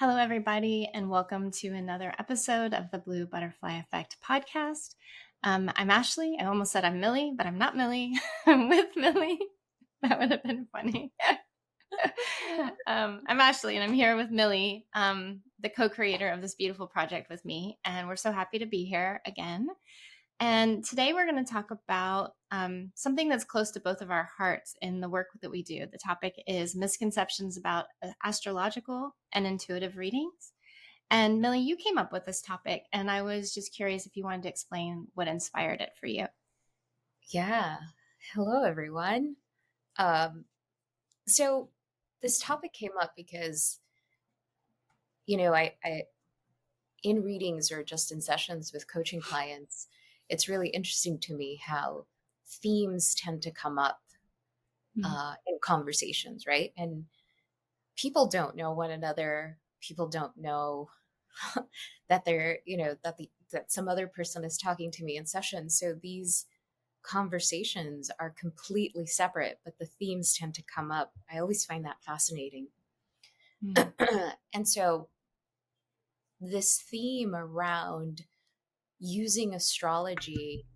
Hello, everybody, and welcome to another episode of the Blue Butterfly Effect podcast. I'm Ashley. I almost said I'm Millie, but I'm not Millie. I'm with Millie. That would have been funny. I'm Ashley, and I'm here with Millie, the co-creator of this beautiful project with me, and we're so happy to be here again. And today we're going to talk about something that's close to both of our hearts in the work that we do. The topic is misconceptions about astrological and intuitive readings. And Millie, you came up with this topic, and I was just curious if you wanted to explain what inspired it for you. Yeah. Hello, everyone. Um, so this topic came up because, I in readings or just in sessions with coaching clients, it's really interesting to me how themes tend to come up in conversations, right? And people don't know one another. People don't know that that some other person is talking to me in session. So these conversations are completely separate, but the themes tend to come up. I always find that fascinating. Mm. And so, this theme around using astrology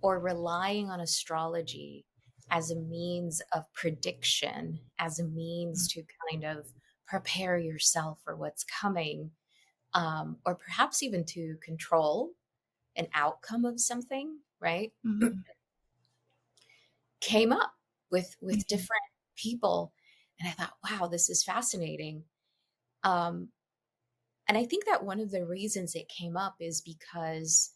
or relying on astrology as a means of prediction, as a means to kind of prepare yourself for what's coming, or perhaps even to control an outcome of something, right? Mm-hmm. Came up with Mm-hmm. different people, and I thought, wow, this is fascinating. um and I think that one of the reasons it came up is because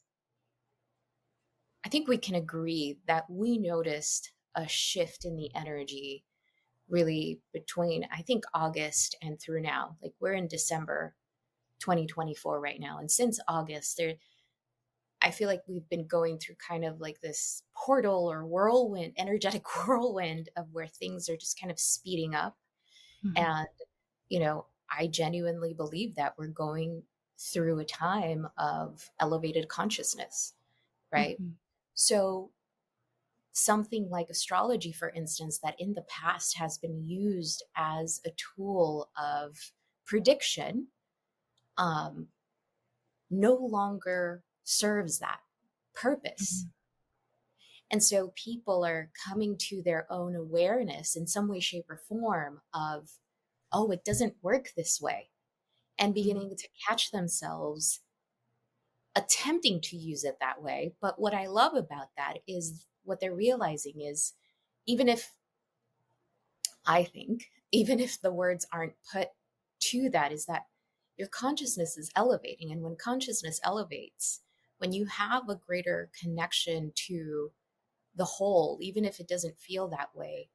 I think we can agree that we noticed a shift in the energy really between, I think, August and through now. Like, we're in December 2024 right now, and since August, I feel like we've been going through kind of like this portal or whirlwind, energetic whirlwind of where things are just kind of speeding up. Mm-hmm. And, I genuinely believe that we're going through a time of elevated consciousness, right? Mm-hmm. So, something like astrology, for instance, that in the past has been used as a tool of prediction, um, no longer serves that purpose. And so people are coming to their own awareness in some way, shape, or form of, oh, it doesn't work this way, and Mm-hmm. beginning to catch themselves attempting to use it that way. But what I love about that is what they're realizing is, even if I think, even if the words aren't put to that, is that your consciousness is elevating. And when consciousness elevates, when you have a greater connection to the whole, even if it doesn't feel that way,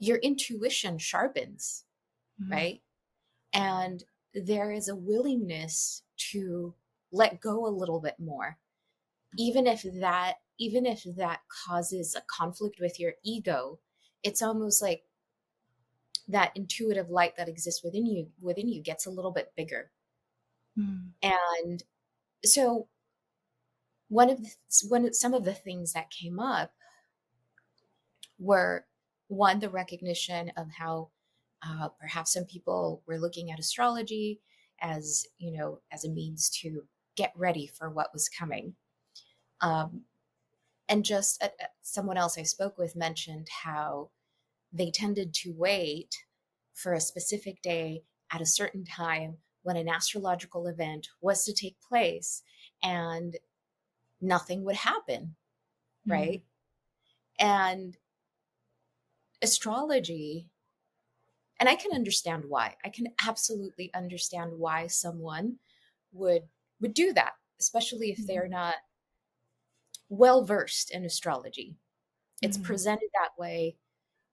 your intuition sharpens, Mm-hmm. right? And there is a willingness to let go a little bit more, even if that causes a conflict with your ego. It's almost like that intuitive light that exists within you gets a little bit bigger. Mm-hmm. And so, some of the things that came up were, one, the recognition of how perhaps some people were looking at astrology as, as a means to get ready for what was coming. um, and just someone else I spoke with mentioned how they tended to wait for a specific day at a certain time when an astrological event was to take place, and nothing would happen, right? And astrology, and I can understand why. I can absolutely understand why someone would would do that, especially if they're not well versed in astrology. It's Mm-hmm. presented that way.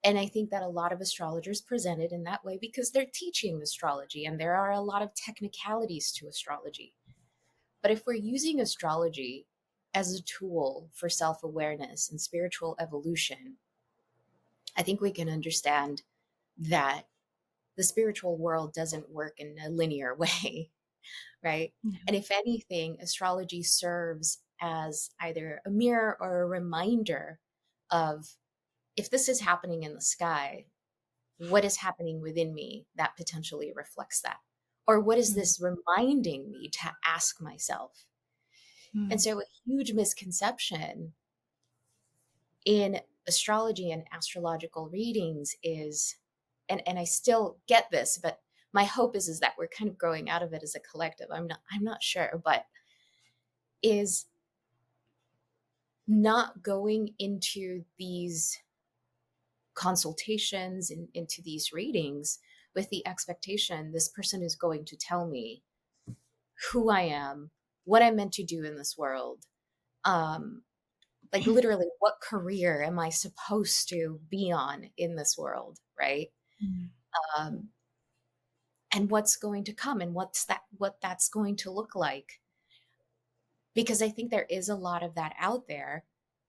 And I think that a lot of astrologers present it in that way because they're teaching astrology, and there are a lot of technicalities to astrology. But if we're using astrology as a tool for self awareness and spiritual evolution, I think we can understand that the spiritual world doesn't work in a linear way, right? Mm-hmm. And if anything, astrology serves as either a mirror or a reminder of, if this is happening in the sky, what is happening within me that potentially reflects that? Or what is Mm, this reminding me to ask myself? And mm, so, a huge misconception in astrology and astrological readings is, and I still get this, but my hope is that we're kind of growing out of it as a collective. I'm not sure, but is not going into these consultations and into these readings with the expectation this person is going to tell me who I am, what I'm meant to do in this world, um, like literally what career am I supposed to be on in this world, right? mm, Um, and what's going to come and what that's going to look like. Because I think there is a lot of that out there.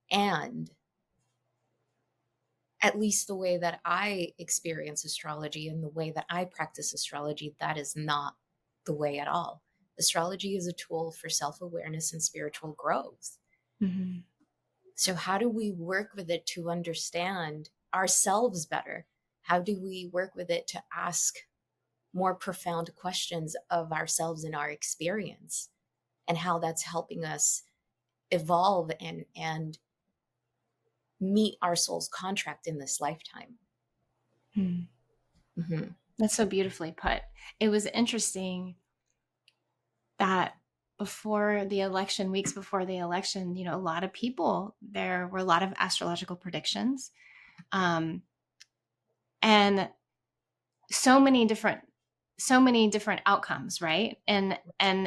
And at least the way that I experience astrology and the way that I practice astrology, that is not the way at all. Astrology is a tool for self awareness and spiritual growth. mhm, So, how do we work with it to understand ourselves better? How do we work with it to ask more profound questions of ourselves and our experience and how that's helping us evolve and meet our soul's contract in this lifetime? mm. Mm-hmm. That's so beautifully put. It was interesting that before the election, weeks before the election, a lot of people, there were a lot of astrological predictions, um, and so many different outcomes, right? And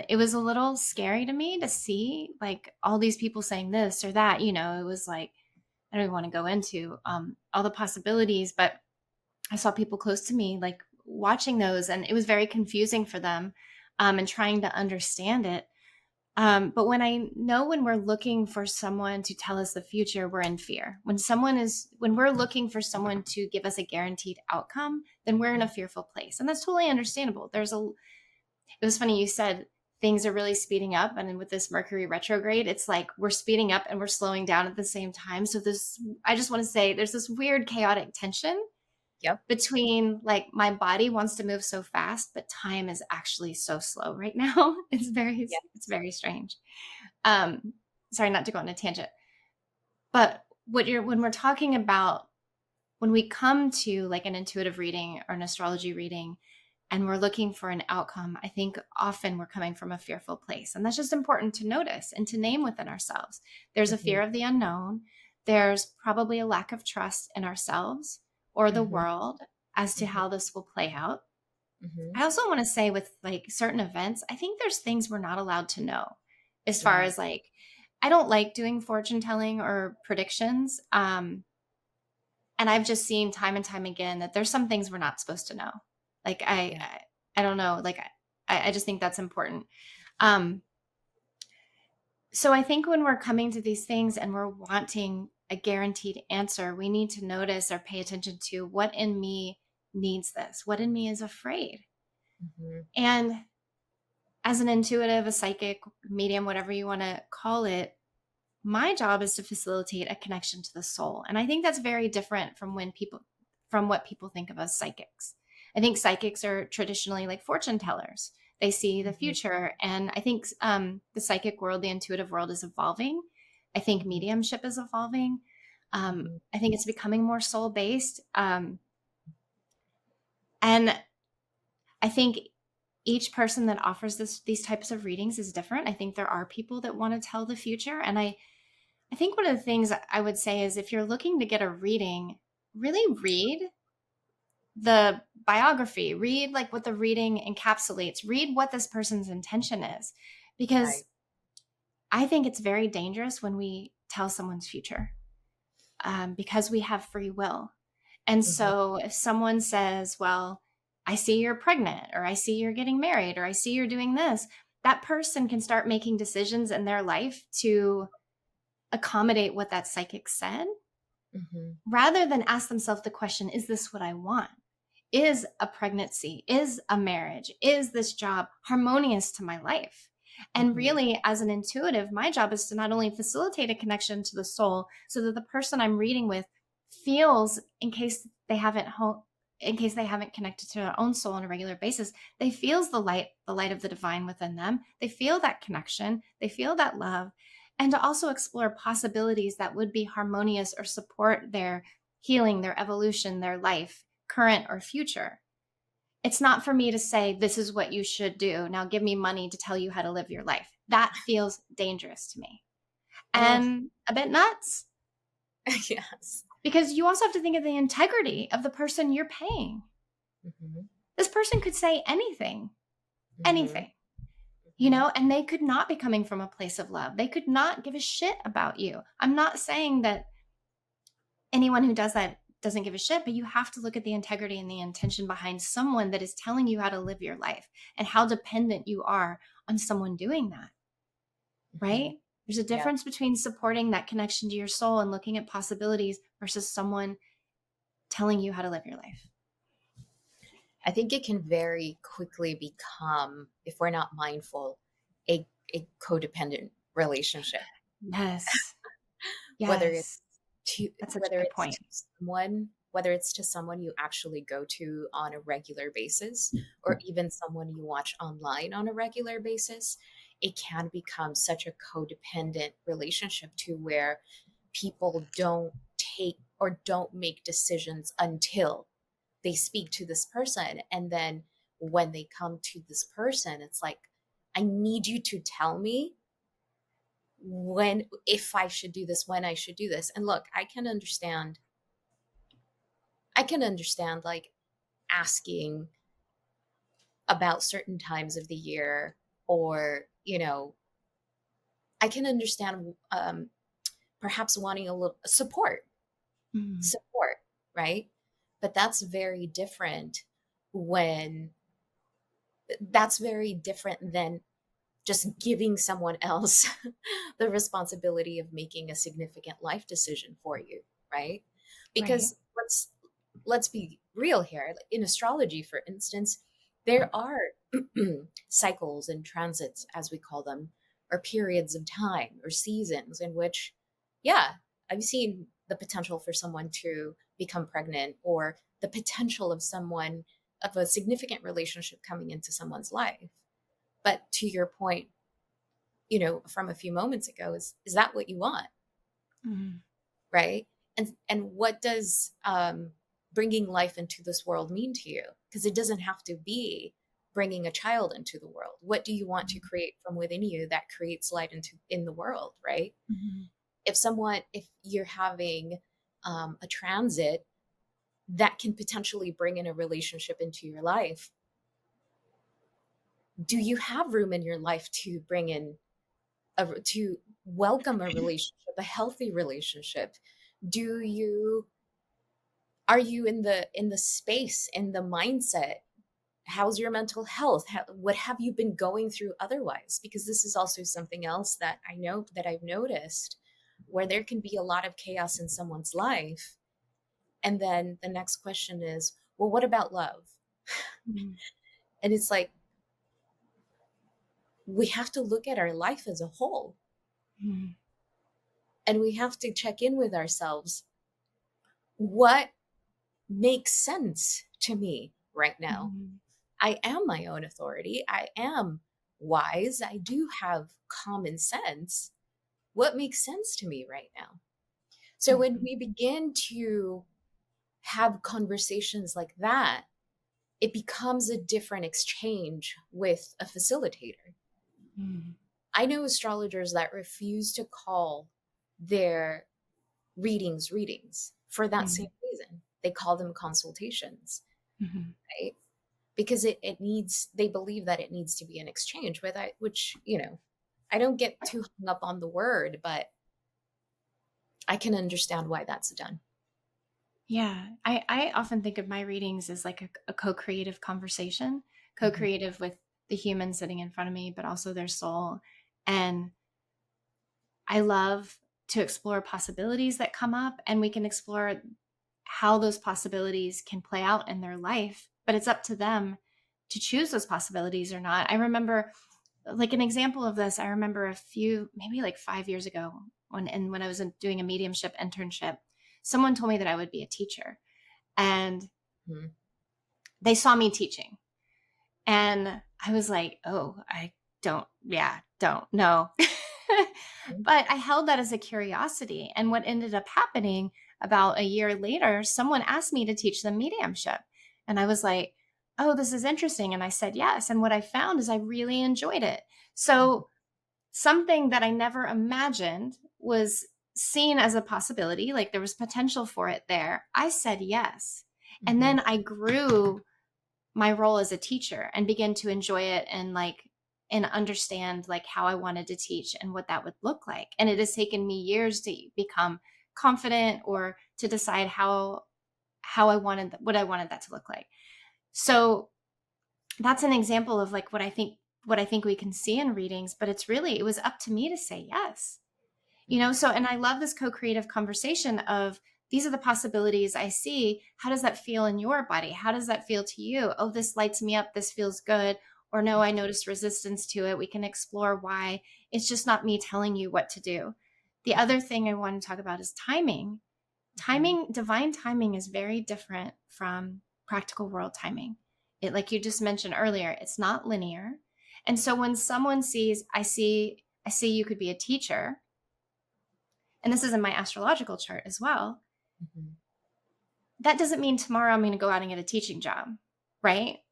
it was a little scary to me to see like all these people saying this or that. It was like, I don't even want to go into all the possibilities, but I saw people close to me like watching those, and it was very confusing for them, and trying to understand it. But when we're looking for someone to tell us the future, we're in fear. When we're looking for someone to give us a guaranteed outcome, then we're in a fearful place. And that's totally understandable. It was funny you said things are really speeding up. And with this Mercury retrograde, it's like we're speeding up and we're slowing down at the same time. So I just want to say there's this weird chaotic tension Yep. between like my body wants to move so fast, but time is actually so slow right now. It's Yes. very strange. Um, Sorry, not to go on a tangent, but when we're talking about when we come to like an intuitive reading or an astrology reading and we're looking for an outcome, I think often we're coming from a fearful place. And that's just important to notice and to name within ourselves. There's a Mm-hmm. fear of the unknown. There's probably a lack of trust in ourselves or the Mm-hmm. world as to Mm-hmm. how this will play out. Mm-hmm. I also want to say with like certain events, I think there's things we're not allowed to know as far Right. as like, I don't like doing fortune telling or predictions. And I've just seen time and time again that there's some things we're not supposed to know. Like Yeah. I don't know. Like I just think that's important. Um, so I think when we're coming to these things and we're wanting a guaranteed answer, we need to notice or pay attention to what in me needs this, what in me is afraid. Mm-hmm. And as an intuitive, a psychic, medium, whatever you want to call it, my job is to facilitate a connection to the soul. And I think that's very different from what people think of as psychics. I think psychics are traditionally like fortune tellers. They see the Mm-hmm. future. And I think the psychic world, the intuitive world is evolving. I think Mm-hmm. mediumship is evolving. Mm-hmm. I think it's becoming more soul based. And I think each person that offers these types of readings is different. I think there are people that want to tell the future. And I think one of the things I would say is if you're looking to get a reading, really read the biography, read like what the reading encapsulates, read what this person's intention is, because Right. I think it's very dangerous when we tell someone's future, because we have free will. And Mm-hmm. so if someone says, well, I see you're pregnant, or I see you're getting married, or I see you're doing this, that person can start making decisions in their life to accommodate what that psychic said Mm-hmm. rather than ask themselves the question, is this what I want? Is a pregnancy, is a marriage, is this job harmonious to my life? And Mm-hmm. really, as an intuitive, my job is to not only facilitate a connection to the soul so that the person I'm reading with feels, in case they haven't in case they haven't connected to their own soul on a regular basis, they feel the light of the divine within them. They feel that connection, they feel that love, and to also explore possibilities that would be harmonious or support their healing, their evolution, their life, current or future. It's not for me to say, this is what you should do. Now give me money to tell you how to live your life. That feels dangerous to me Oh, and a bit nuts, yes. because you also have to think of the integrity of the person you're paying. Hmm. This person could say anything, Hmm. anything, Hmm. and they could not be coming from a place of love. They could not give a shit about you. I'm not saying that anyone who does that doesn't give a shit, but you have to look at the integrity and the intention behind someone that is telling you how to live your life and how dependent you are on someone doing that, Hmm. right? There's a Yeah. difference between supporting that connection to your soul and looking at possibilities versus someone telling you how to live your life. I think it can very quickly become, if we're not mindful, a codependent relationship, Yes. whether it's Yes. to That's such a whether good it's point. to someone, whether it's to someone you actually go to on a regular basis, or even someone you watch online on a regular basis. It can become such a codependent relationship to where people don't take or don't make decisions until they speak to this person. And then when they come to this person, it's like, I need you to tell me when, if I should do this, when I should do this. And look, I can understand like asking about certain times of the year, or, I can understand perhaps wanting a little Mhm. support, right? But when that's very different than just giving someone else the responsibility of making a significant life decision for you, right? Right. Because let's be real here. In astrology, for instance, there are cycles and transits, as we call them, or periods of time or seasons in which, yeah, I've seen the potential for someone to become pregnant, or the potential of a significant relationship coming into someone's life. But to your point, from a few moments ago, is that what you want, Mhm. right? And what does bringing life into this world mean to you? Because it doesn't have to be bringing a child into the world. What do you want to create from within you that creates light in the world, right? Mhm. If you're having a transit that can potentially bring in a relationship into your life, do you have room in your life to bring in to welcome a relationship, a healthy relationship? Do you Are you in the space, in the mindset? How's your mental health? What have you been going through otherwise? Because this is also something else that I know that I've noticed, where there can be a lot of chaos in someone's life, and then the next question is, well, what about love? Mhm. And it's like, we have to look at our life as a whole, Mhm. and we have to check in with ourselves. What makes sense to me right now? Mhm. I am my own authority. I am wise. I do have common sense. What makes sense to me right now? So when Mhm. we begin to have conversations like that, it becomes a different exchange with a facilitator. Mhm. I know astrologers that refuse to call their readings for that same Mhm. reason. They call them consultations, Mhm. right? Because it needs, they believe that it needs to be an exchange with I which, I don't get too hung up on the word, but I can understand why that's done. Yeah, I often think of my readings as like a co-creative conversation, Mhm. co-creative with the human sitting in front of me, but also their soul. And I love to explore possibilities that come up, and we can explore how those possibilities can play out in their life, but it's up to them to choose those possibilities or not. I remember, like, an example of this, I remember a few, maybe like 5 years ago, when I was doing a mediumship internship, someone told me that I would be a teacher. And Mhm. they saw me teaching. And I was like, oh, I don't know. Mhm. But I held that as a curiosity. And what ended up happening about a year later, someone asked me to teach them mediumship. And I was like, oh, this is interesting. And I said yes. And what I found is I really enjoyed it. So something that I never imagined was seen as a possibility, like there was potential for it there. I said yes. And Mhm. then I grew my role as a teacher and begin to enjoy it and understand like how I wanted to teach and what that would look like. And it has taken me years to become confident or to decide how I wanted what I wanted that to look like. So that's an example of like what I think we can see in readings, but it was up to me to say yes. Mhm. So and I love this co-creative conversation of these are the possibilities I see. How does that feel in your body? How does that feel to you? Oh, this lights me up. This feels good. Or no, I noticed resistance to it. We can explore why. It's just not me telling you what to do. The Mhm. other thing I want to talk about is timing. Mhm. Divine timing is very different from practical world timing. It, like you just mentioned earlier, it's not linear. And so when someone sees, I see you could be a teacher, and this is in my astrological chart as well, Mhm. that doesn't mean tomorrow I'm going to go out and get a teaching job, right?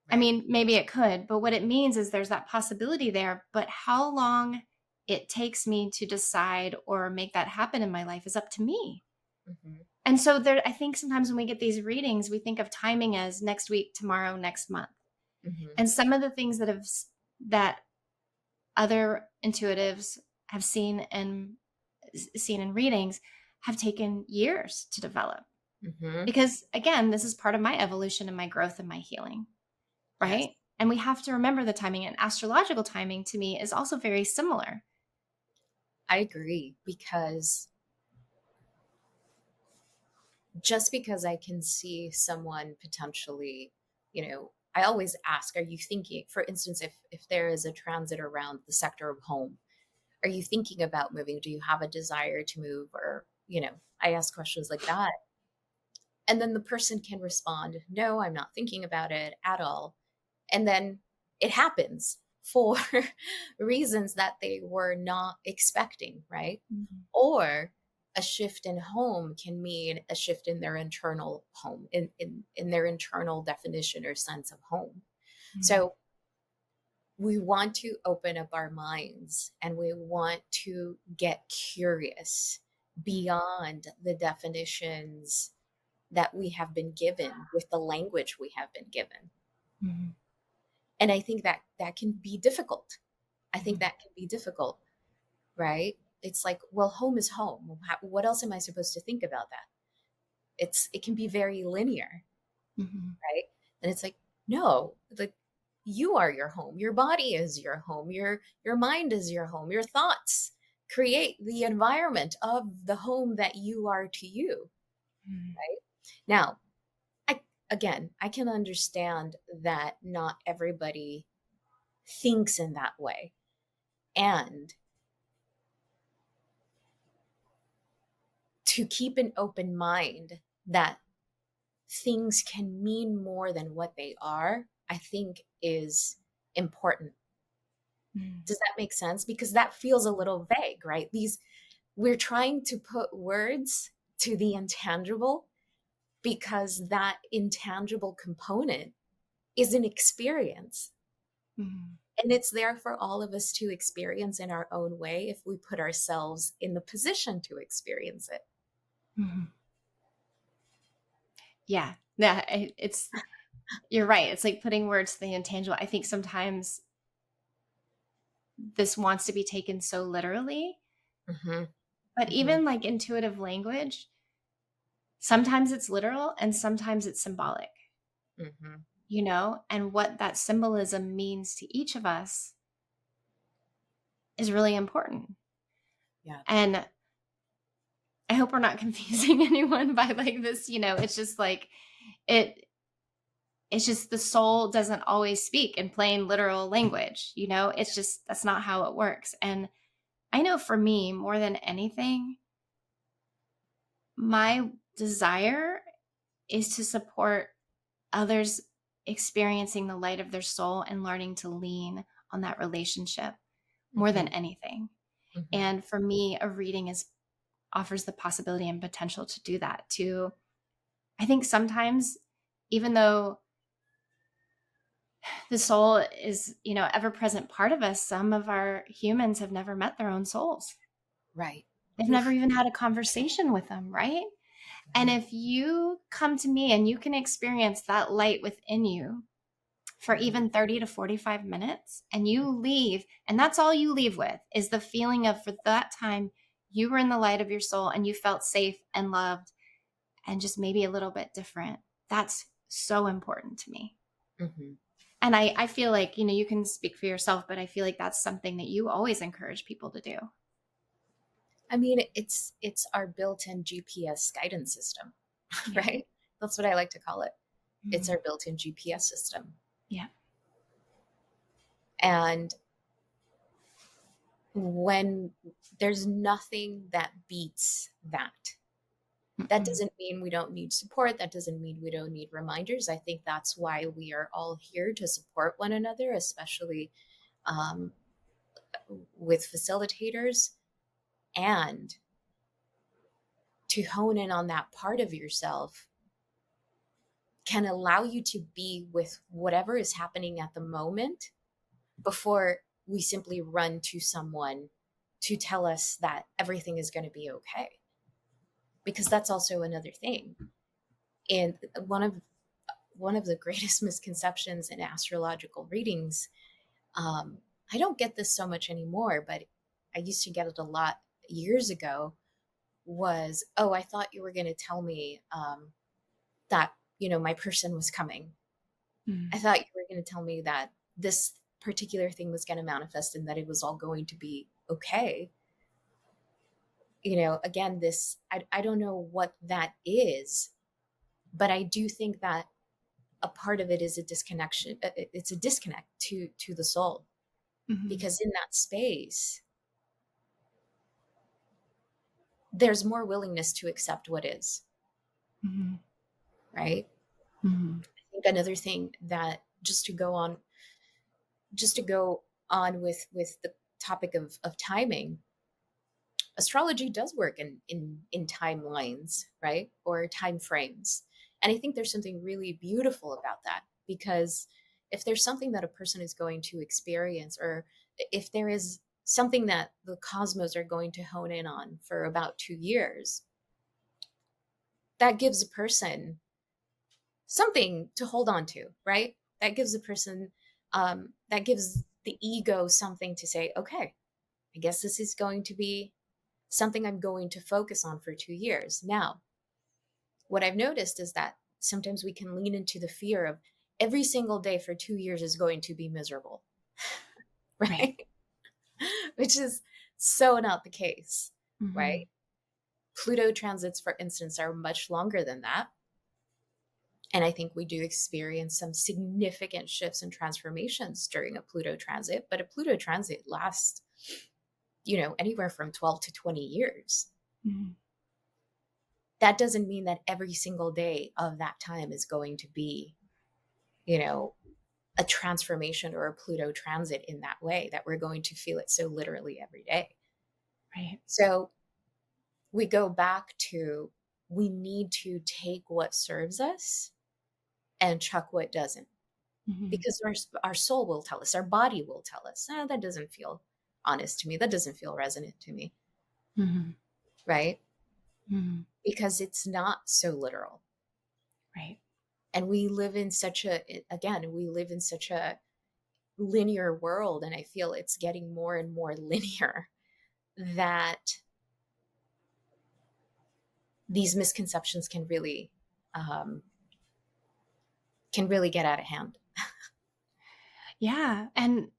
I Right. mean, maybe it could, but what it means is there's that possibility there. But how long it takes me to decide or make that happen in my life is up to me. Mhm. And so there, I think sometimes when we get these readings, we think of timing as next week, tomorrow, next month. Mhm. And some of the things that other intuitives have seen in readings have taken years to develop. Mhm. Because again, this is part of my evolution and my growth and my healing, Yes, right? And we have to remember the timing, and astrological timing to me is also very similar. I agree because just because I can see someone potentially, I always ask, are you thinking, for instance, if there is a transit around the sector of home, are you thinking about moving? Do you have a desire to move? Or, I ask questions like that. And then the person can respond, no, I'm not thinking about it at all. And then it happens for reasons that they were not expecting, right? Mhm. Or a shift in home can mean a shift in their internal home, in their internal definition or sense of home. Mhm. So we want to open up our minds and we want to get curious beyond the definitions that we have been given with the language we have been given. Mhm. And I think that that can be difficult. I think Mhm. that can be difficult, right? It's like, well, home is home. What else am I supposed to think about that? It can be very linear, Mhm. right? And it's like, no, like you are your home. Your body is your home. Your mind is your home. Your thoughts create the environment of the home that you are to you, Mhm. right? Now, I again, I can understand that not everybody thinks in that way. And to keep an open mind that things can mean more than what they are, I think is important. Mhm. Does that make sense? Because that feels a little vague, right? We're trying to put words to the intangible because that intangible component is an experience. Mhm. And it's there for all of us to experience in our own way if we put ourselves in the position to experience it. Mhm. Yeah. Yeah. You're right. It's like putting words to the intangible. I think sometimes this wants to be taken so literally, Hmm. but Hmm. even like intuitive language, sometimes it's literal and sometimes it's symbolic, Hmm. and what that symbolism means to each of us is really important. Yeah. And I hope we're not confusing anyone by like this, it's just like it it's just the soul doesn't always speak in plain literal language, it's just that's not how it works. And I know for me, more than anything, my desire is to support others experiencing the light of their soul and learning to lean on that relationship more than Mhm. anything. Mhm. And for me, a reading offers the possibility and potential to do that. I think sometimes, even though the soul is, ever present part of us, some of our humans have never met their own souls. Right. They've never Oof. even had a conversation with them, right? And Mhm. if you come to me and you can experience that light within you for Mhm. even 30 to 45 minutes and you leave, and that's all you leave with is the feeling of, for that time, you were in the light of your soul and you felt safe and loved and just maybe a little bit different. That's so important to me. Mhm. And I feel like, you can speak for yourself, but I feel like that's something that you always encourage people to do. I mean, it's our built-in GPS guidance system, Yeah. right? That's what I like to call it. It's Mhm. our built-in GPS system. Yeah. And when there's nothing that beats that. That Mm-mm. doesn't mean we don't need support. That doesn't mean we don't need reminders. I think that's why we are all here to support one another, especially um, with facilitators, and to hone in on that part of yourself can allow you to be with whatever is happening at the moment before we simply run to someone to tell us that everything is going to be okay, because that's also another thing. And one of the greatest misconceptions in astrological readings, um, I don't get this so much anymore, but I used to get it a lot years ago, was, oh, I thought you were going to tell me that, my person was coming. I Mm. thought you were going to tell me that this particular thing was going to manifest and that it was all going to be okay. Again, I don't know what that is, but I do think that a part of it is a disconnection. It's a disconnect to the soul, Mhm. because in that space, there's more willingness to accept what is, Mhm. right? Mhm. I think another thing that, just to go on with the topic of timing, astrology does work in timelines, right? Or time frames. And I think there's something really beautiful about that, because if there's something that a person is going to experience, or if there is something that the cosmos are going to hone in on for about 2 years, that gives a person something to hold on to, right? That gives a person, that gives the ego something to say, okay, I guess this is going to be something I'm going to focus on for 2 years. Now, what I've noticed is that sometimes we can lean into the fear of every single day for 2 years is going to be miserable, Right. right? Which is so not the case, right? Mhm. Pluto transits, for instance, are much longer than that. And I think we do experience some significant shifts and transformations during a Pluto transit, but a Pluto transit lasts, anywhere from 12 to 20 years. Mhm. That doesn't mean that every single day of that time is going to be, you know, a transformation or a Pluto transit in that way, that we're going to feel it so literally every day. Right. So we go back to, we need to take what serves us and chuck what doesn't, Mhm. because our soul will tell us, our body will tell us, that doesn't feel honest to me, that doesn't feel resonant to me, Mhm. right? Mhm. Because it's not so literal. Right. And we live in such a linear world, and I feel it's getting more and more linear, that these misconceptions um, can really get out of hand. Yeah. And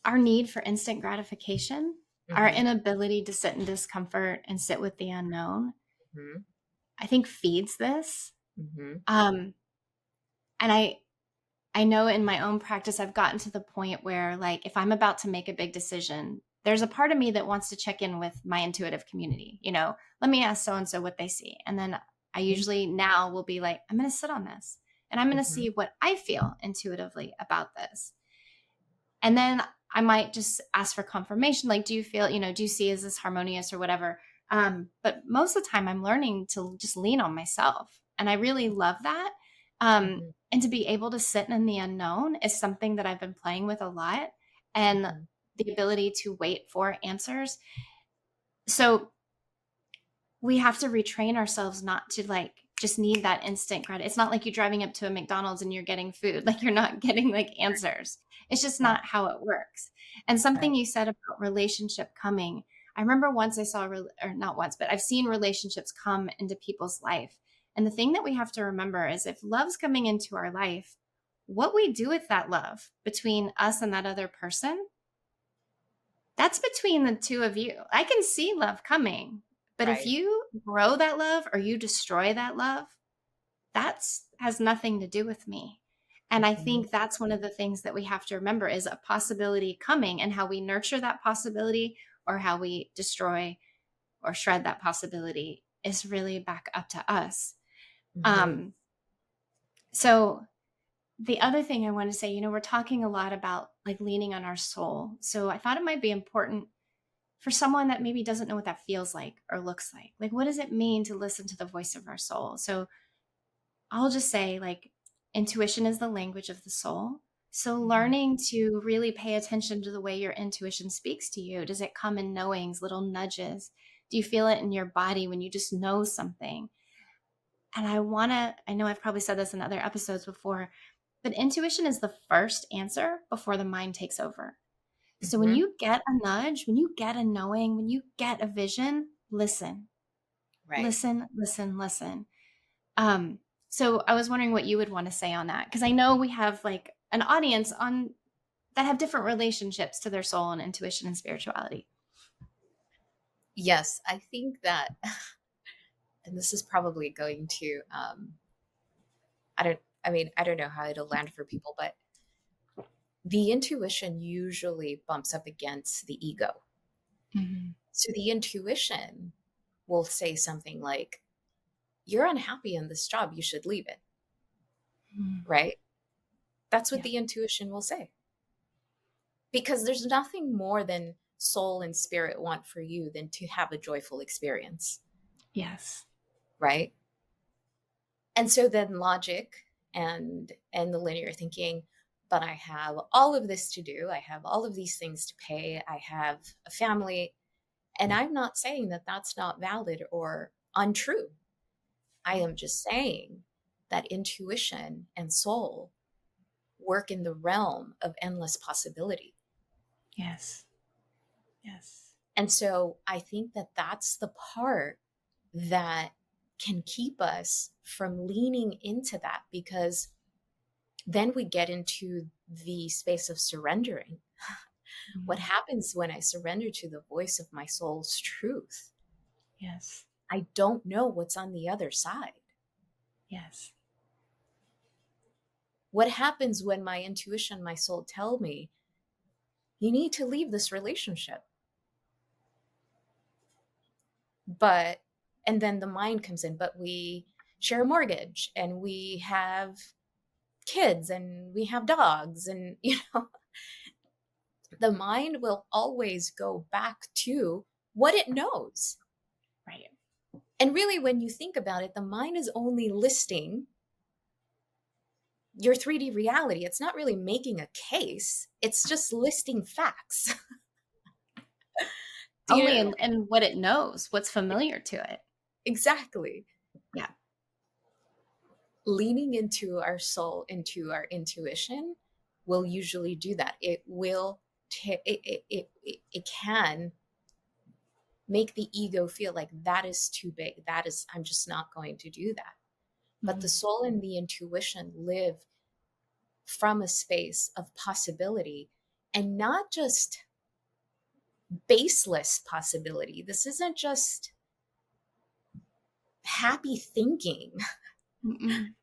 our need for instant gratification, our Hmm. inability to sit in discomfort and sit with the unknown, Hmm. I think feeds this. Hmm. Um, and I know in my own practice, I've gotten to the point where, like, if I'm about to make a big decision, there's a part of me that wants to check in with my intuitive community. Let me ask so and so what they see. And then I usually now will be like, I'm going to sit on this. and I'm going to Mhm. see what I feel intuitively about this. And then I might just ask for confirmation. Like, do you feel, do you see, is this harmonious or whatever? But most of the time I'm learning to just lean on myself. And I really love that. Mhm. And to be able to sit in the unknown is something that I've been playing with a lot. And Mhm. the ability to wait for answers. So we have to retrain ourselves not to like just need that instant credit. It's not like you're driving up to a McDonald's and you're getting food. Like you're not getting like answers. It's just Yeah. not how it works. And something Right. you said about relationship coming. I remember once I saw, or not once, but I've seen relationships come into people's life. And the thing that we have to remember is if love's coming into our life, what we do with that love between us and that other person, that's between the two of you. I can see love coming, but if Right. you grow that love or you destroy that love, that's has nothing to do with me. And I Mhm. think that's one of the things that we have to remember is a possibility coming, and how we nurture that possibility or how we destroy or shred that possibility is really back up to us. Mhm. Um, so the other thing I want to say, we're talking a lot about like leaning on our soul. So I thought it might be important for someone that maybe doesn't know what that feels like or looks like. Like, what does it mean to listen to the voice of our soul? So I'll just say, like, intuition is the language of the soul. So Mhm. learning to really pay attention to the way your intuition speaks to you. Does it come in knowings, little nudges? Do you feel it in your body when you just know something? And I know I've probably said this in other episodes before, but intuition is the first answer before the mind takes over. So when Mhm. you get a nudge, when you get a knowing, when you get a vision, listen, Right. listen, listen, listen. Um, so I was wondering what you would want to say on that, because I know we have like an audience on that have different relationships to their soul and intuition and spirituality. Yes, I think that, and this is probably going to, I don't know how it'll land for people, but the intuition usually bumps up against the ego. Mhm. So the intuition will say something like, "You're unhappy in this job, you should leave it." Mhm. Right? That's what Yeah. the intuition will say. Because there's nothing more than soul and spirit want for you than to have a joyful experience, Yes. right? And so then logic and the linear thinking, but I have all of this to do, I have all of these things to pay, I have a family, and I'm not saying that that's not valid or untrue. I am just saying that intuition and soul work in the realm of endless possibility. Yes. Yes. And so I think that that's the part that can keep us from leaning into that, because then we get into the space of surrendering. What Mhm. happens when I surrender to the voice of my soul's truth? Yes. I don't know what's on the other side. Yes. What happens when my intuition, my soul tell me, you need to leave this relationship? But, and then the mind comes in, but we share a mortgage and we have kids and we have dogs and, the mind will always go back to what it knows. Right. And really, when you think about it, the mind is only listing your 3D reality. It's not really making a case, it's just listing facts. Do you Only know? in what it knows, what's familiar to it. Exactly. Yeah. Leaning into our soul, into our intuition, will usually do that. It will, it can make the ego feel like that is too big. That is, I'm just not going to do that. But the Mhm. soul and the intuition live from a space of possibility, and not just baseless possibility. This isn't just happy thinking. Mm-mm.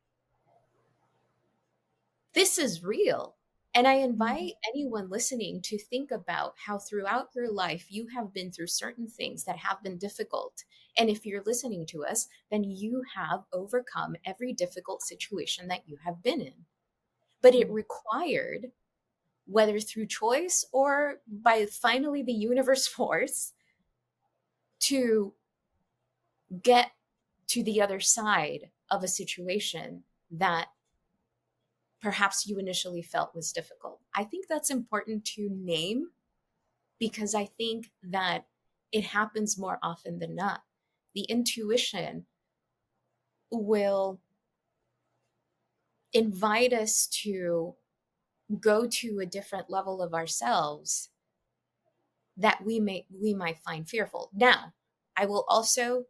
This is real. And I Mhm. invite anyone listening to think about how throughout your life you have been through certain things that have been difficult. And if you're listening to us, then you have overcome every difficult situation that you have been in. But it Mm. required, whether through choice or by finally the universe force, to get to the other side of a situation that perhaps you initially felt was difficult. I think that's important to name because I think that it happens more often than not. The intuition will invite us to go to a different level of ourselves that we might find fearful. Now, I will also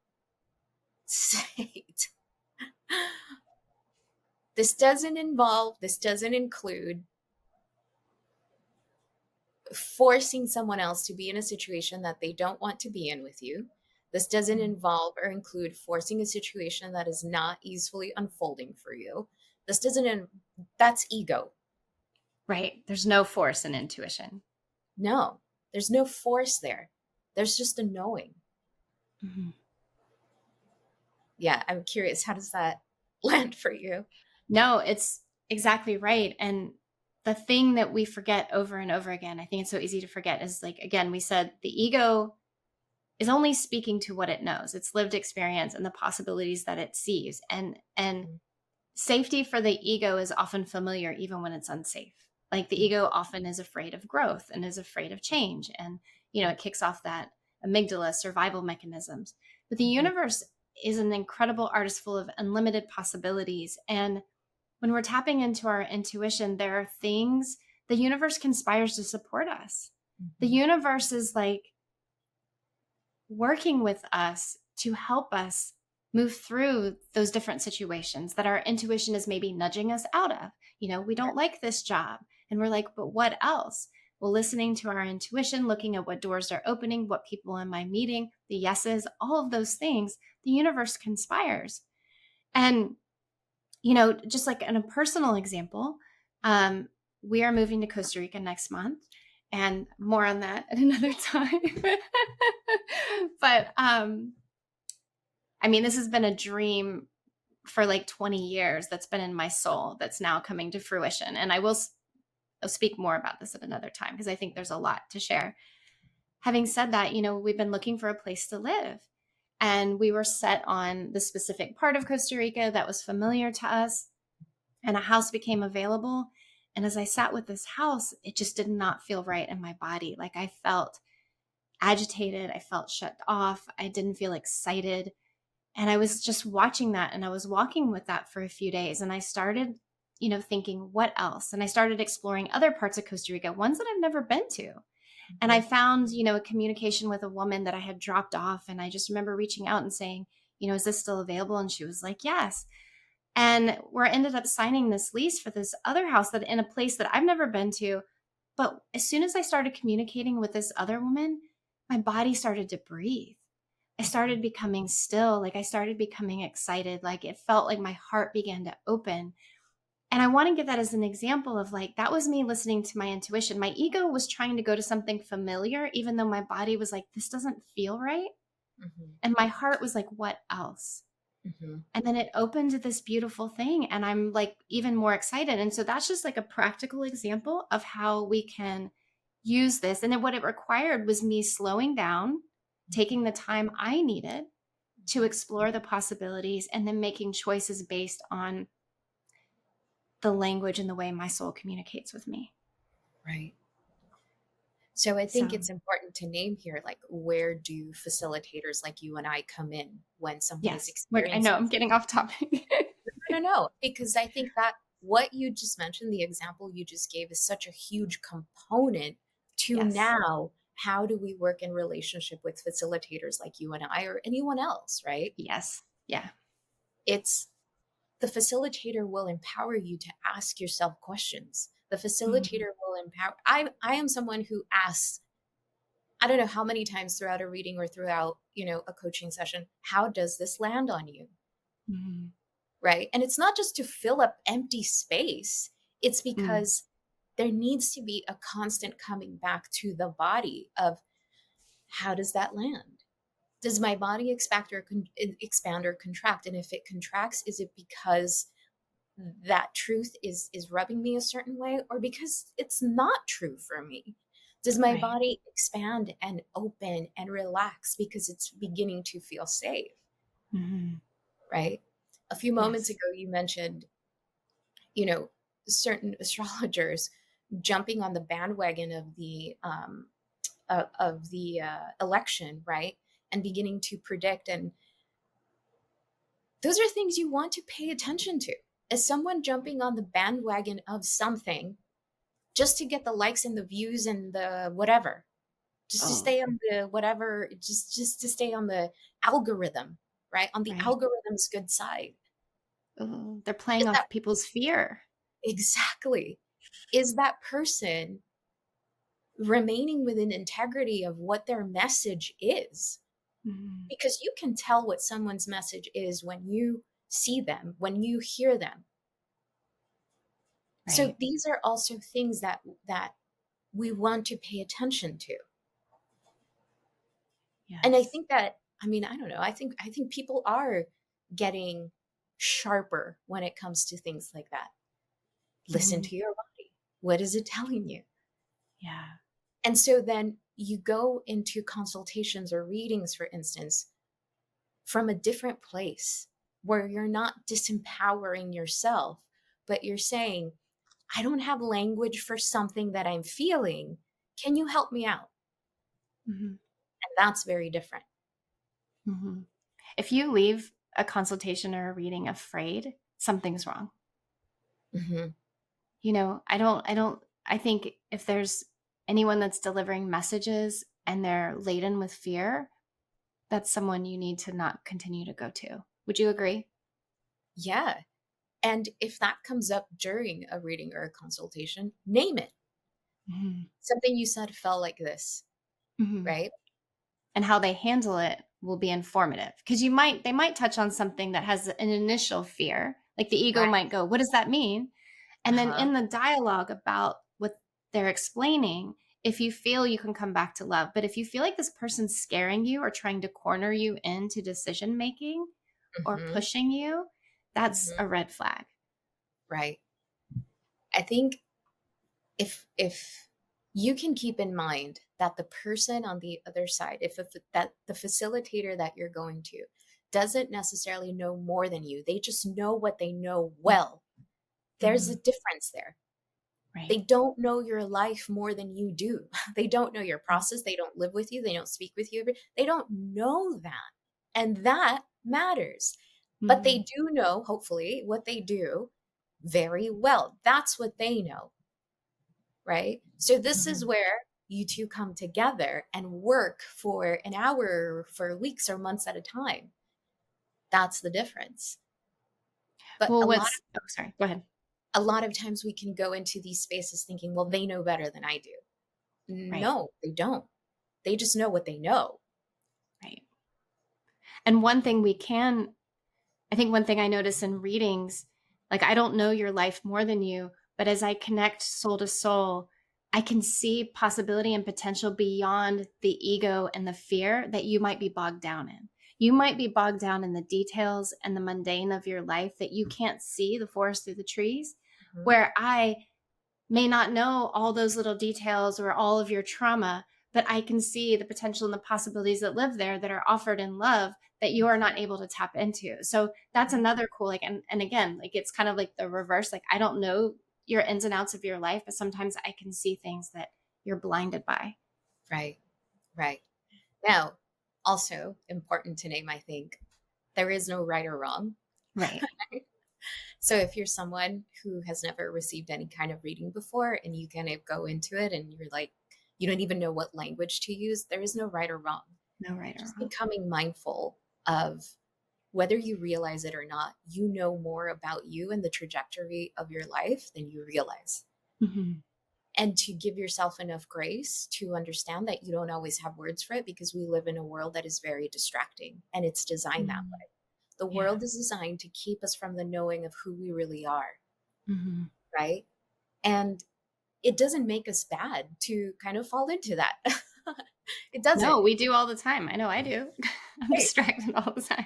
say this doesn't include forcing someone else to be in a situation that they don't want to be in with you. This doesn't Mm. involve or include forcing a situation that is not easily unfolding for you. This doesn't, that's ego. Right. There's no force in intuition. No, there's no force there. There's just a knowing. Mhm. Yeah, I'm curious. How does that land for you? No, it's exactly right. And the thing that we forget over and over again, I think it's so easy to forget, is like, again, we said the ego is only speaking to what it knows, its lived experience and the possibilities that it sees. And safety for the ego is often familiar even when it's unsafe. Like the ego often is afraid of growth and is afraid of change. And, it kicks off that amygdala survival mechanisms. But the Mhm, universe is an incredible artist full of unlimited possibilities. And when we're tapping into our intuition, there are things the universe conspires to support us. The mhm, universe is like working with us to help us move through those different situations that our intuition is maybe nudging us out of. We don't like this job. And we're like, but what else? Well, listening to our intuition, looking at what doors are opening, what people am I meeting, the yeses, all of those things, the universe conspires. And, just like in a personal example, um, we are moving to Costa Rica next month, and more on that at another time. But I mean, this has been a dream for like 20 years that's been in my soul that's now coming to fruition. And I'll speak more about this at another time because I think there's a lot to share. Having said that, we've been looking for a place to live. And we were set on the specific part of Costa Rica that was familiar to us, and a house became available. And as I sat with this house, it just did not feel right in my body. Like I felt agitated, I felt shut off, I didn't feel excited. And I was just watching that, and I was walking with that for a few days. And I started, thinking, what else? And I started exploring other parts of Costa Rica, ones that I've never been to. And I mhm, found, a communication with a woman that I had dropped off. And I just remember reaching out and saying, is this still available? And she was like, yes. And we ended up signing this lease for this other house that in a place that I've never been to. But as soon as I started communicating with this other woman, my body started to breathe. I mhm, started becoming still, like I started becoming excited, like it felt like my heart began to open. And I want to give that as an example of like, that was me listening to my intuition. My ego was trying to go to something familiar, even though my body was like, this doesn't feel right. mhm, And my heart was like, what else? mhm. And then it opened to this beautiful thing. And I'm like, even more excited. And so that's just like a practical example of how we can use this. And then what it required was me slowing down, taking the time I needed to explore the possibilities, and then making choices based on the language and the way my soul communicates with me. Right. So I think So, it's important to name here, like, where do facilitators like you and I come in when someone is yes, like I know experiencing I'm getting off topic. no, no, no, because I think that what you just mentioned, the example you just gave, is such a huge component to Yes, now how do we work in relationship with facilitators like you and I or anyone else, right? yes, yeah. It's the facilitator will empower you to ask yourself questions. The Mhm. facilitator will empower. I am someone who asks, I don't know how many times throughout a reading or throughout, a coaching session, how does this land on you? Mhm. Right? And it's not just to fill up empty space. It's Mm. because there needs to be a constant coming back to the body of, how does that land? Does my body expand or contract? And if it contracts, is it because that truth is rubbing me a certain way, or because it's not true for me? Does my Right. body expand and open and relax because it's beginning to feel safe? Hmm. Right? A few moments Yes. ago, you mentioned, you know, certain astrologers jumping on the bandwagon of the election, right? And beginning to predict. And those are things you want to pay attention to. As someone jumping on the bandwagon of something just to get the likes and the views and the whatever, just to Oh, stay on the whatever, just to stay on the algorithm, right? On the right. algorithm's good side. Oh, they're playing Is that off people's fear. exactly? Is that person remaining within integrity of what their message is? Hmm. Because you can tell what someone's message is when you see them, when you hear them. So Right. these are also things that we want to pay attention to. And I Yes. think that, I mean, I don't know, I think people are getting sharper when it comes to things like that. Listen Hmm. to your body. What is it telling you? Yeah. And so then you go into consultations or readings, for instance, from a different place where you're not disempowering yourself, but you're saying, I don't have language for something that I'm feeling. Can you help me out? Hmm. And that's very different. Hmm. If you leave a consultation or a reading afraid, something's wrong. Hmm. I think if there's anyone that's delivering messages and they're laden with fear, that's someone you need to not continue to go to. Would you agree? Yeah. And if that comes up during a reading or a consultation, name it. Hmm. Something you said felt like this, Hmm. right? And how they handle it will be informative because they might touch on something that has an initial fear. Like the ego Right. might go, "What does that mean?" And then Uh-huh. in the dialogue about what they're explaining, if you feel, you can come back to love. But if you feel like this person's scaring you or trying to corner you into decision making or Hmm. pushing you, that's Hmm. a red flag. Right. I think if you can keep in mind that the person on the other side, if that the facilitator that you're going to doesn't necessarily know more than you, they just know what they know well. There's a Mhm. difference there. Right. They don't know your life more than you do. They don't know your process. They don't live with you. They don't speak with you. They don't know that. And that matters. But they Mhm. do know, hopefully, what they do very well. That's what they know, right? So this is Mhm. where you two come together and work for an hour, for weeks or months at a time. That's the difference. But Well, sorry, go ahead. a lot of times we can go into these spaces thinking, well, they know better than I do. Right. No, they don't. They just know what they know. Right. And one thing I notice in readings, like I don't know your life more than you, but as I connect soul to soul, I can see possibility and potential beyond the ego and the fear that you might be bogged down in. You might be bogged down in the details and the mundane of your life that you can't see the forest through the trees, Mhm. where I may not know all those little details or all of your trauma, but I can see the potential and the possibilities that live there that are offered in love that you are not able to tap into. So that's another cool, like, and again, like it's kind of like the reverse. Like I don't know your ins and outs of your life, but sometimes I can see things that you're blinded by. Right, right. Now, also important to name, I think, there is no right or wrong. Right. So if you're someone who has never received any kind of reading before and you kind of go into it and you're like, you don't even know what language to use, there is no right or wrong. No right or Just wrong. becoming mindful of whether you realize it or not, you know more about you and the trajectory of your life than you realize. Mm-hmm. And to give yourself enough grace to understand that you don't always have words for it, because we live in a world that is very distracting and it's designed that Mm-hmm. way. The Yeah. world is designed to keep us from the knowing of who we really are, Mm-hmm. right? And it doesn't make us bad to kind of fall into that. It doesn't. No, we do all the time. I know I do. I'm Right. distracted all the time.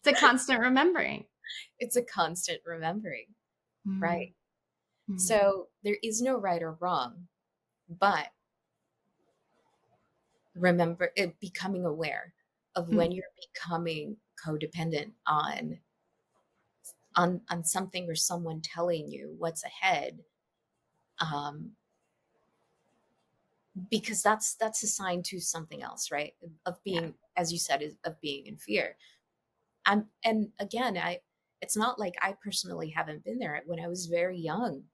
It's a constant remembering. It's a constant remembering, right? Mm, mm, So there is no right or wrong, but remember it, becoming aware of when mm. you're becoming codependent on something or someone telling you what's ahead, um, because that's a sign to something else, right? Of Yeah. being, as you said, is of being in fear. And again, I it's not like I personally haven't been there. When I was very young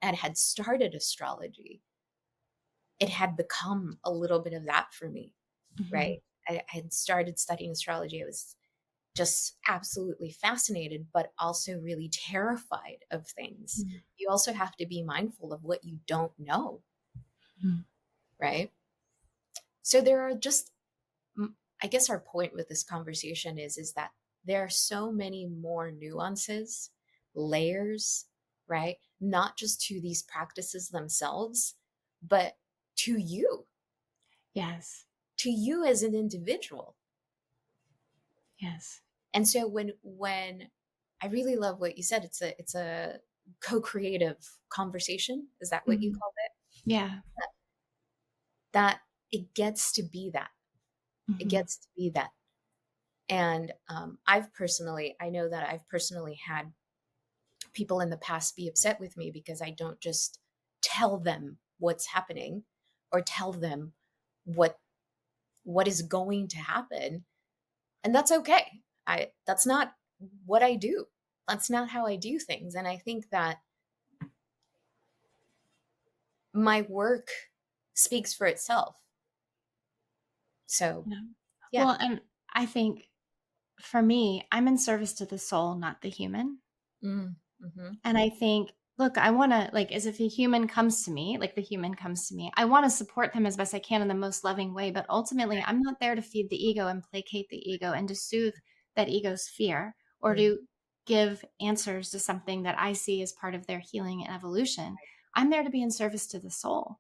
and had started astrology, it had become a little bit of that for me, Mhm, right? I had started studying astrology. I was just absolutely fascinated, but also really terrified of things. mm, You also have to be mindful of what you don't know, mm. right? So there are just, I guess our point with this conversation is that there are so many more nuances, layers, right? Not just to these practices themselves, but to Yes. to you as an individual. Yes. And so when I really love what you said, it's a co-creative conversation. Is that what you Mhm. called it? Yeah. That it gets to be that. It Mhm, gets to be that. And I know that I've personally had people in the past be upset with me because I don't just tell them what's happening or tell them what what is going to happen. And that's okay. That's not what I do. That's not how I do things. And I think that my work speaks for itself. So, yeah. yeah. Well, and I think for me, I'm in service to the soul, not the human. Mm, mhm, And I think, look, I want to, like, as if a human comes to me, like the human comes to me, I want to support them as best I can in the most loving way. But ultimately, I'm not there to feed the ego and placate the ego and to soothe that ego's fear or mm, to give answers to something that I see as part of their healing and evolution. I'm there to be in service to the soul.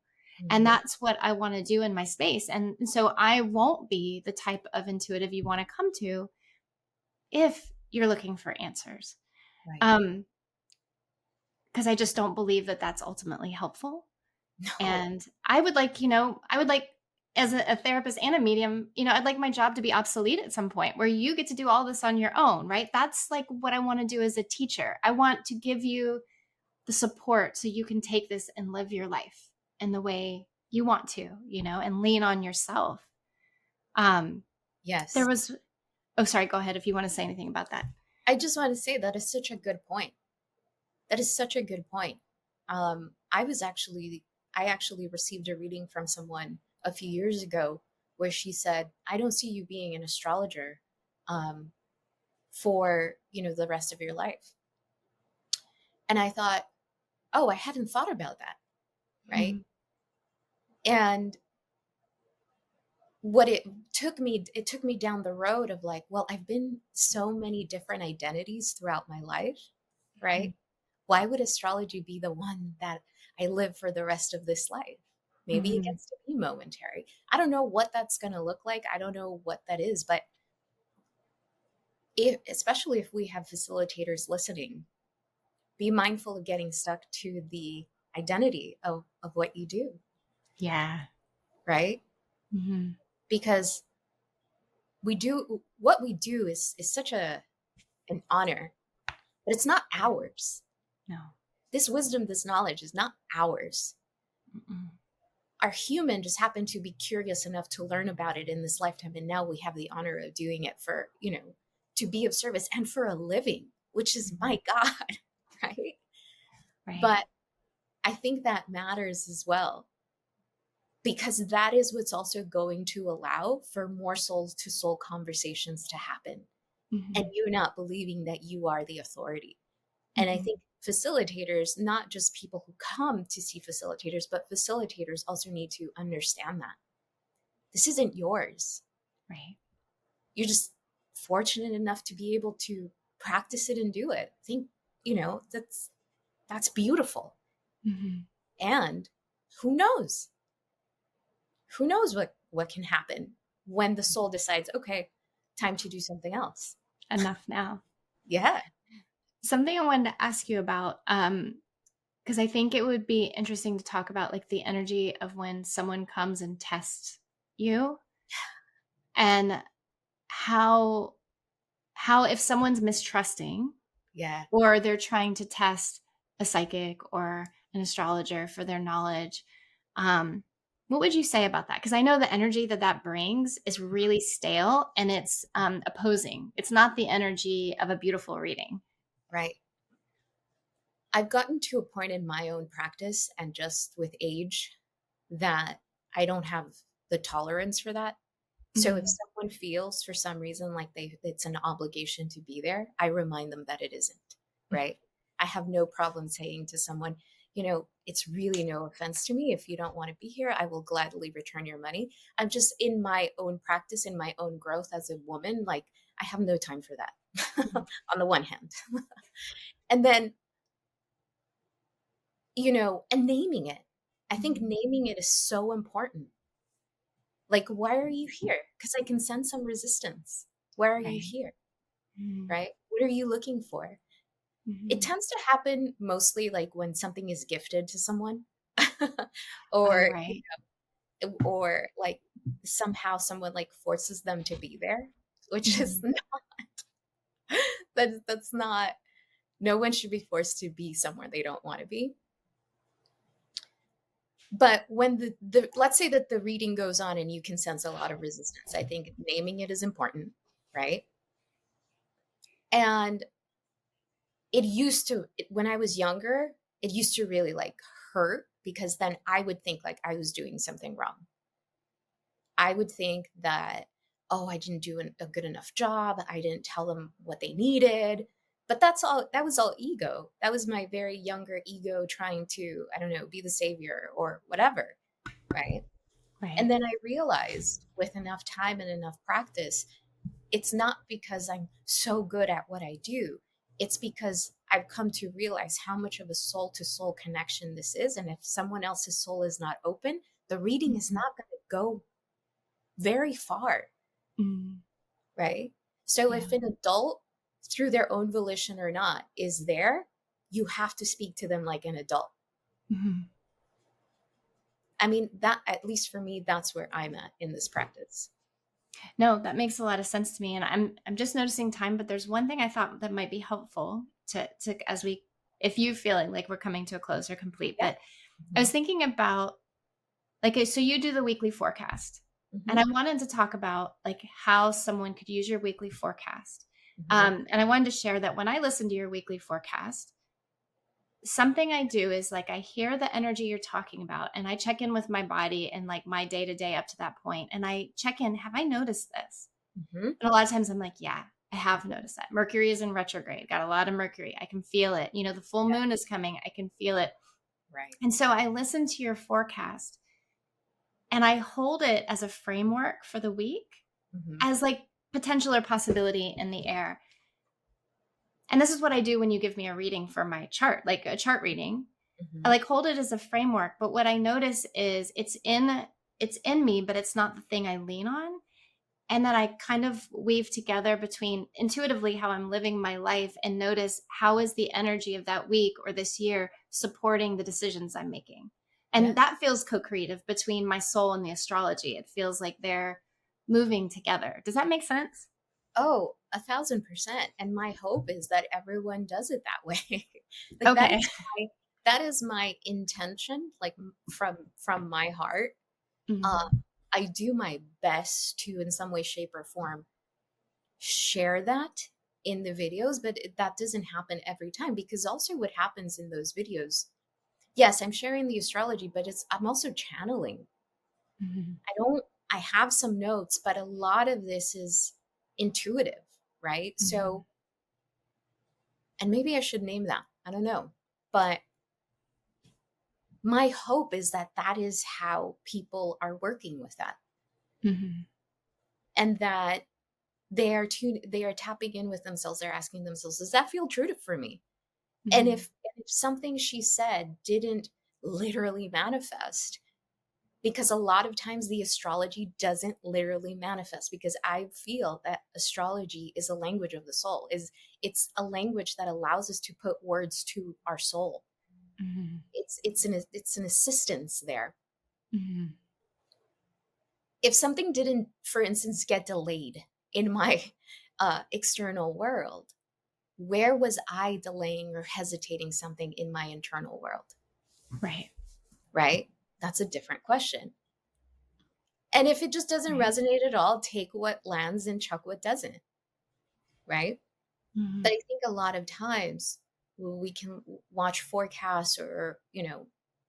And mhm, that's what I want to do in my space. And so I won't be the type of intuitive you want to come to if you're looking for answers. right. Um, because I just don't believe that that's ultimately helpful. No. And I would like, I would like as a therapist and a medium, I'd like my job to be obsolete at some point where you get to do all this on your own, right? That's like what I want to do as a teacher. I want to give you the support so you can take this and live your life in the way you want to, and lean on yourself. Um, there Yes. was, oh, sorry, go ahead if you want to say anything about that. I just want to say that is such a good point. That is such a good point. Um, I was actually, I actually received a reading from someone a few years ago where she said, "I don't see you being an astrologer um, for the rest of your life." And I thought, oh, I hadn't thought about that, right? Mhm. And it took me down the road of like, well, I've been so many different identities throughout my life, right? Mhm. Why would astrology be the one that I live for the rest of this life? Maybe it Mhm. gets to be momentary. I don't know what that's going to look like. I don't know what that is, but especially if we have facilitators listening, be mindful of getting stuck to the identity of what you do, Yeah. right? Mhm. Because we do what we do is such an honor, but it's not ours. No. This wisdom, this knowledge is not ours. Mm-mm. Our human just happened to be curious enough to learn about it in this lifetime, and now we have the honor of doing it for to be of service and for a living, which is Mhm. my God, right? Right. But I think that matters as well because that is what's also going to allow for more soul to soul conversations to happen, and Mhm. you not believing that you are the authority. And I Mhm. think facilitators, not just people who come to see facilitators, but facilitators also need to understand that this isn't yours. Right. You're just fortunate enough to be able to practice it and do it. I think, that's beautiful. Mhm. And who knows? Who knows what can happen when the soul decides, okay, time to do something else. Enough now. Yeah. Something I wanted to ask you about, because I think it would be interesting to talk about like the energy of when someone comes and tests you, and how if someone's mistrusting Yeah. or they're trying to test a psychic or an astrologer for their knowledge, um, what would you say about that? Because I know the energy that that brings is really stale and it's opposing. It's not the energy of a beautiful reading. Right. I've gotten to a point in my own practice and just with age that I don't have the tolerance for that. So if Mhm. someone feels for some reason like it's an obligation to be there, I remind them that it isn't, right? I have no problem saying to someone, it's really no offense to me. If you don't want to be here, I will gladly return your money. I'm just in my own practice, in my own growth as a woman, like I have no time for that Mhm. on the one hand. And then, and naming it. I think Mhm. naming it is so important. Like, why are you here? Because I can sense some resistance. Why are you Right. here? Mhm. Right? What are you looking for? It Mhm. tends to happen mostly like when something is gifted to someone Oh, or right. or like somehow someone like forces them to be there, which is Mhm. that's not, no one should be forced to be somewhere they don't want to be. But when the let's say that the reading goes on and you can sense a lot of resistance, I think naming it is important, right? And when I was younger, it used to really like hurt because then I would think like I was doing something wrong. I would think that, oh, I didn't do a good enough job. I didn't tell them what they needed. But that was all ego. That was my very younger ego trying to, I don't know, be the savior or whatever. Right. And Right. then I realized with enough time and enough practice, it's not because I'm so good at what I do. It's because I've come to realize how much of a soul to soul connection this is. And if someone else's soul is not open, the reading is Mhm. not going to go very far. Mhm. Right. So Yeah. if an adult, through their own volition or not, is there, you have to speak to them like an adult. Mhm. I mean, that, at least for me, that's where I'm at in this practice. No, that makes a lot of sense to me, and I'm just noticing time, but there's one thing I thought that might be helpful to as we, if you feeling like we're coming to a close or complete, Yeah. but I Hmm. was thinking about like, so you do the weekly forecast, and Hmm. I wanted to talk about like how someone could use your weekly forecast. Hmm. And I wanted to share that when I listen to your weekly forecast, something I do is like I hear the energy you're talking about, and I check in with my body and like my day to day up to that point, and I check in, have I noticed this? Hmm. And a lot of times I'm like, yeah, I have noticed that. Mercury is in retrograde, got a lot of Mercury. I can feel it. The full Yeah. moon is coming. I can feel it. Right. And so I listen to your forecast and I hold it as a framework for the week, Hmm. as like potential or possibility in the air. And this is what I do when you give me a reading for my chart, like a chart reading. I Hmm. like hold it as a framework, but what I notice is it's in me, but it's not the thing I lean on. And that I kind of weave together between intuitively how I'm living my life and notice how is the energy of that week or this year supporting the decisions I'm making. Yeah. And that feels co-creative between my soul and the astrology. It feels like they're moving together. Does that make sense? Oh, 1,000%. And my hope is that everyone does it that way. Like Okay. that is my intention, like from my heart. Uh, Mhm. I do my best to, in some way, shape, or form, share that in the videos, but that doesn't happen every time because also what happens in those videos, yes, I'm sharing the astrology, but I'm also channeling. Mhm. I have some notes, but a lot of this is intuitive, right? Mhm. So, and maybe I should name that. I don't know. But my hope is that that is how people are working with that Mhm. and that they are tapping in with themselves. They're asking themselves, does that feel true for me? And Mhm. if something she said didn't literally manifest, because a lot of times the astrology doesn't literally manifest, because I feel that astrology is a language of the soul, is it's a language that allows us to put words to our soul. Mhm. It's an assistance there. Mhm. If something didn't, for instance, get delayed in my external world, where was I delaying or hesitating something in my internal world? Right. Right? That's a different question. And if it just doesn't Right. resonate at all, take what lands and chuck what doesn't. Right? But Mhm. I think a lot of times we can watch forecasts, or,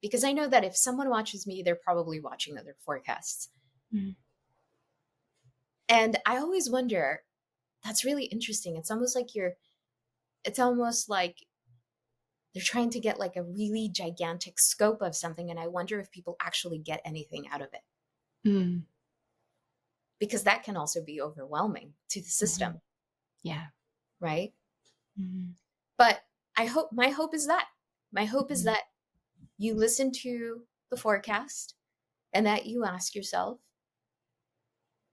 because I know that if someone watches me, they're probably watching other forecasts. Mhm. And I always wonder, that's really interesting. It's almost like they're trying to get like a really gigantic scope of something. And I wonder if people actually get anything out of it, Mhm. because that can also be overwhelming to the system. Mhm. Yeah. Right? Mhm. But my hope is Mhm. that you listen to the forecast and that you ask yourself,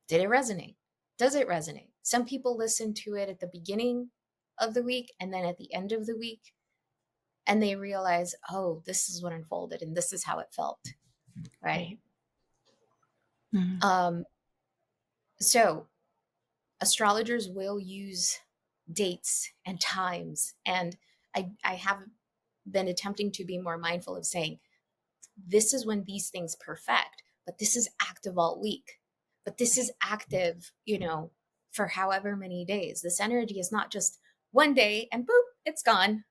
did it resonate? Does it resonate? Some people listen to it at the beginning of the week and then at the end of the week, and they realize, oh, this is what unfolded and this is how it felt. Right? Right. Mhm. Um, so astrologers will use dates and times. And I have been attempting to be more mindful of saying, this is when these things perfect, but this is active all week. But this is Right. active, for however many days. This energy is not just one day and boop, it's gone.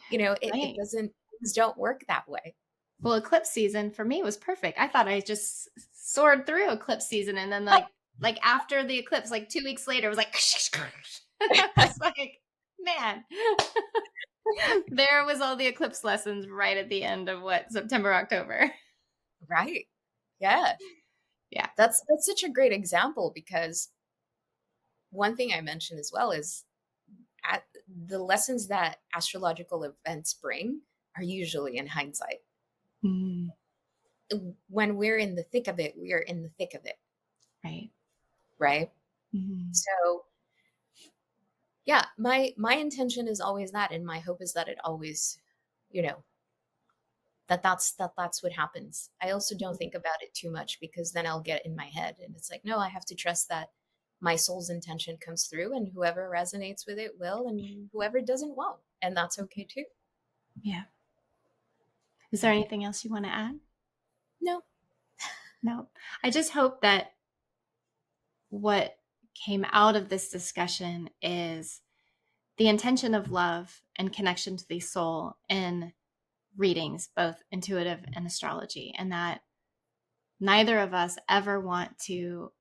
It Right. doesn't, things don't work that way. Well, eclipse season for me was perfect. I thought I just soared through eclipse season, and then like after the eclipse, like 2 weeks later, it was like I was like, man, there was all the eclipse lessons right at the end of what September, October. Right. Yeah. Yeah. That's such a great example, because one thing I mentioned as well is, the lessons that astrological events bring are usually in hindsight. Mm, When we're in the thick of it, we are in the thick of it, right. right? Mhm. So yeah, my intention is always that, and my hope is that it always, you know, that's what happens. I also don't think about it too much, because then I'll get in my head, and it's like, no, I have to trust that my soul's intention comes through, and whoever resonates with it will, and whoever doesn't won't, and that's okay too. Yeah. Is there anything else you want to add? No. No. I just hope that what came out of this discussion is the intention of love and connection to the soul in readings, both intuitive and astrology, and that neither of us ever want to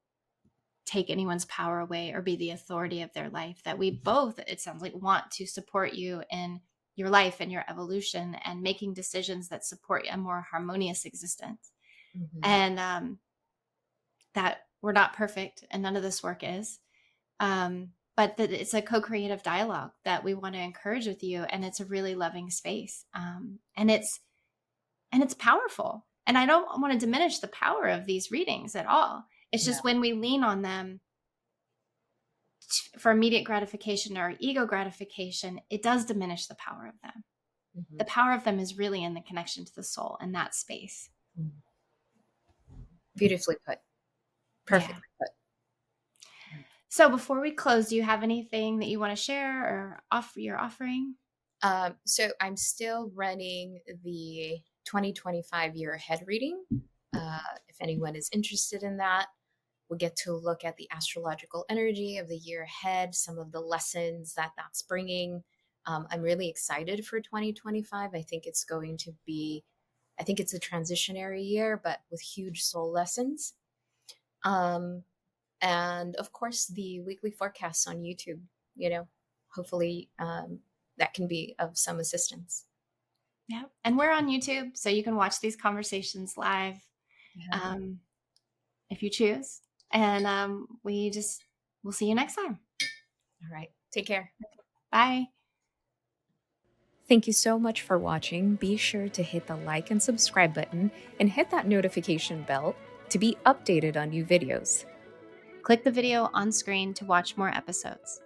take anyone's power away or be the authority of their life. That we both, it sounds like, want to support you in your life and your evolution and making decisions that support a more harmonious existence. Hmm. And that we're not perfect and none of this work is. But that it's a co-creative dialogue that we want to encourage with you, and it's a really loving space, and it's powerful. And I don't want to diminish the power of these readings at all. It's Yeah. just when we lean on them for immediate gratification or ego gratification, it does diminish the power of them. Hmm. The power of them is really in the connection to the soul and that space. Beautifully put. Yeah. Perfectly put. So before we close, do you have anything that you want to share or offer your offering? So I'm still running the 2025 year ahead reading. If anyone is interested in that, we'll get to look at the astrological energy of the year ahead, some of the lessons that that's bringing. I'm really excited for 2025. I think it's a transitionary year, but with huge soul lessons. Um, and of course, the weekly forecasts on YouTube, hopefully that can be of some assistance. Yeah. And we're on YouTube, so you can watch these conversations live Yeah. um, if you choose. And we'll see you next time. All right. Take care. Bye. Thank you so much for watching. Be sure to hit the like and subscribe button and hit that notification bell to be updated on new videos. Click the video on screen to watch more episodes.